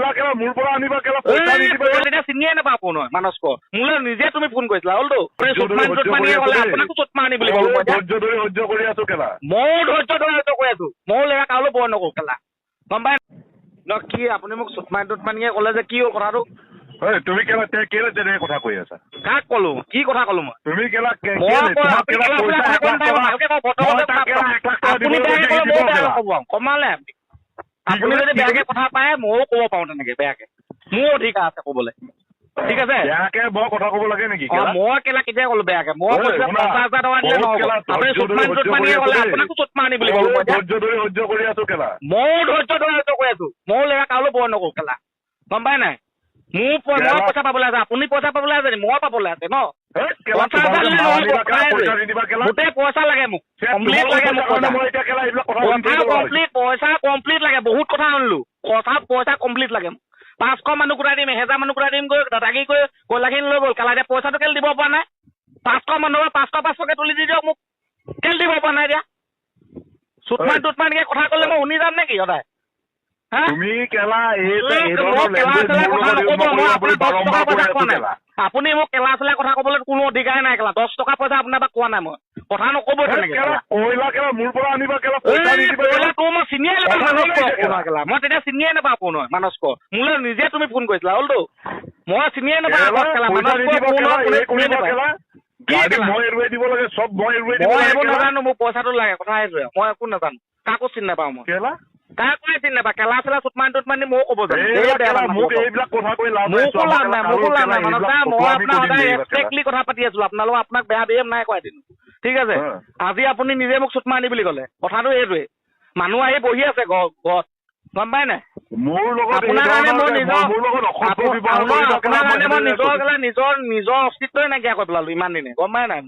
কয়লা কেলা মোৰ পৰা আনিবা কেলা পইচা নিদিবা এতিয়া চিনিয়ে নাপাওঁ কোন হয় মানস্ক মোলৈ নিজে তুমি ফোন কৰিছিলা হ'লতো আপোনাকো চটমা আনি বুলি ক'লো ধৈৰ্য ধৰি সহ্য কৰি আছো কেলা ময়ো ধৈৰ্য ধৰি কৰি আছো ময়ো লেখা কাৰো বৰ নকৰো কেলা গম পাই ন কি আপুনি মোক চটমানিয়ে ক'লে যে কি হ'ল কথাটো তুমি কেলা কেলে তেনেকে কথা কৈ আছা কাক ক'লো কি কথা ক'লো মই তুমি কেলা কমালে আপুনি যদি বেয়াকে কথা পায় ময়ো ক'ব পাৰো তেনেকে বেয়াকে মোৰ অধিকাৰ আছে ক'বলৈ ঠিক আছে বেয়াকে মই কথা ক'ব লাগে নেকি মই কেলা কেতিয়া ক'লো বেয়াকে মই কৈছো 50,000 টকা দিলে নহ'ব আপুনি চটমানিয়ে ক'লে আপোনাকো চটমা আনি বুলি ক'লো ধৈৰ্য ধৰি সহ্য কৰি আছো কেলা ময়ো ধৈৰ্য ধৰি সহ্য কৰি আছো ময়ো লেখা কাৰো বৰ নকৰো কেলা গম পাই নাই মই পইচা পাবলৈ আছে আপুনি পইচা পাবলৈ আছে মই পাবলৈ আছে ন গোটেই পইচা লাগে মোক কমপ্লিট লাগে মোক পইচা কমপ্লিট লাগে বহুত কথা শুনিলো পইচা কমপ্লিট লাগে মোক 500 মানুহ গোটাই দিম 1000 মানুহ গোটাই দিম গৈ দাদাগিৰি কৰি কয়লাখিনি লৈ গ'ল কেলা এতিয়া পইচাটো কেলে দিব পৰা নাই 500 মানুহৰ 500কে তুলি দি দিয়ক মোক কেলে দিব পৰা নাই এতিয়া চুটমানকে কথা ক'লে মই শুনি যাম নেকি সদায় তুমি কেলা আপুনি মোক কেলা চেলা কথা ক'বলৈ কোনো অধিকাৰ নাই কেলা 10 টকা পইচা আপোনাৰ পৰা কোৱা নাই মই কথা নক'ব তেনেকে কয়লা কেলা মোৰ পৰা আনিবা কেলা মই চিনিয়ে নাপাওঁ মই তেতিয়া চিনিয়ে নাপাওঁ কোন হয় মানস্ক মোলৈ নিজে তুমি ফোন কৰিছিলা হ'লতো মই চিনিয়ে নাপাওঁ নাজানো মোক পইচাটো লাগে কথা সেইটোৱে মই একো নাজানো কাকো চিনি নাপাওঁ মই কাকো চিনি নাপাওঁ কেলা চেলা চুটমানি ময়ো ক'ব জানো মই আপোনাৰ সদায় ৰেচপেক্টলি কথা পাতি আছো আপোনালোকক আপোনাক বেয়া বিহেভ নাই কৰা এদিন ঠিক আছে আজি আপুনি নিজে মোক চুটমা আনি বুলি ক'লে কথাটো এইটোৱে মানুহ আহি বহি আছে ঘৰত গম পাই নাই আপোনাৰ কাৰণে মই নিজৰ অস্তিত্বই নাইকিয়া কৰি পেলালো ইমান দিনে গম পাই নাই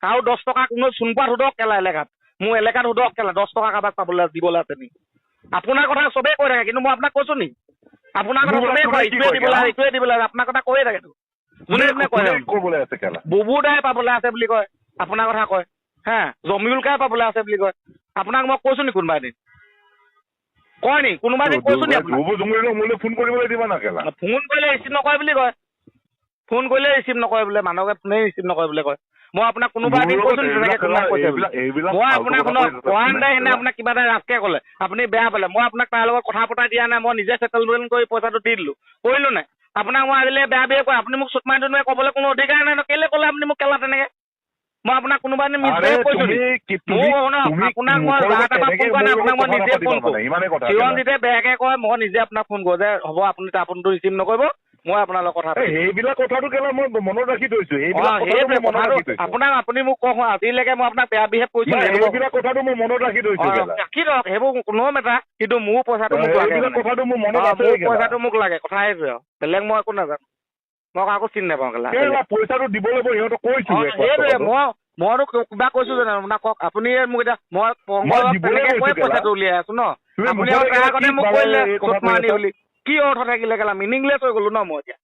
কাৰো 10 টকা কোনো চোনপাত সোধক কেলা এলেকাত মোৰ এলেকাত সোধক কেলা 10 টকা কাৰোবাক পাবলৈ দিবলৈ আছে নেকি আপোনাৰ কথা চবেই কৈ থাকে কিন্তু মই আপোনাক কৈছো নি আপোনাৰ কথা চবেই কয় ইটোৱে দিবলৈ আপোনাৰ কথা কৈয়ে থাকেতো যোনে যোনে কয় বুবু দাই পাবলৈ আছে বুলি কয় আপোনাৰ কথা কয় হা জমিউল কাই পাবলৈ আছে বুলি কয় আপোনাক মই কৈছো নি কোনোবা এদিন কয় নি কোনোবা এদিন কৈছো নি ফোন কৰিবলৈ দিবা না কেলা ফোন কৰিলে ৰিচিভ নকৰে বুলি কয় ফোন কৰিলে ৰিচিভ নকৰে বোলে মানুহে ফোনে ৰিচিভ নকৰে বোলে কয় মই আপোনাক কোনোবা এদিন কৈছো নি তেনেকে কোনোবাই কৈছে মই আপোনাক আপোনাক কিবা এটা ৰাজকে ক'লে আপুনি বেয়া পালে মই আপোনাক তাৰ লগত কথা পতাই দিয়া নাই মই নিজে চেটেলমেণ্ট কৰি পইচাটো দি দিলো কৰিলো নাই আপোনাক মই আজিলে বেয়া বেয়া কয় আপুনি মোক চুটমাই টুটমাই ক'বলৈ কোনো অধিকাৰ নাই কেলে ক'লে আপুনি মোক কেলা তেনেকে মই আপোনাক কোনোবা এদিন মিছবেহেভ কৈছো আপোনাক মই আপোনাক মই নিজে ফোন কৰো চিৰঞ্জিতে বেয়াকে কয় মই নিজে আপোনাক ফোন কৰো যে হ'ব আপুনিটো ৰিচিভ নকৰিব মই আপোনাৰ লগত কথা সেইবিলাক কথাটো কেলা মই মনত ৰাখি থৈছো আপোনাক আপুনি মোক কওক আজিলৈকে মই আপোনাক বেয়া বিহেভ কৰিছো সেইবিলাক কথাটো মই মনত ৰাখি থৈছো ৰাখি দিয়ক সেইবোৰ কোনো মেটাৰ কিন্তু মোৰ পইচাটো মোক লাগে পইচাটো মোক লাগে কথা সেইটোৱে আৰু বেলেগ মই একো নাজানো মই কাকো চিনি নাপাওঁ কেলা পইচাটো দিব লাগিব সিহঁতক কৈছো সেইটোৱে মইতো কিবা কৈছো জানো আপোনাক কওক আপুনি মোক এতিয়া মই পইচাটো উলিয়াই আছো ন আপুনি আগতে মোক কৰিলে বুলি কি অৰ্থ থাকিলে কেলা মিনিংলেছ হৈ গ'লো ন মই এতিয়া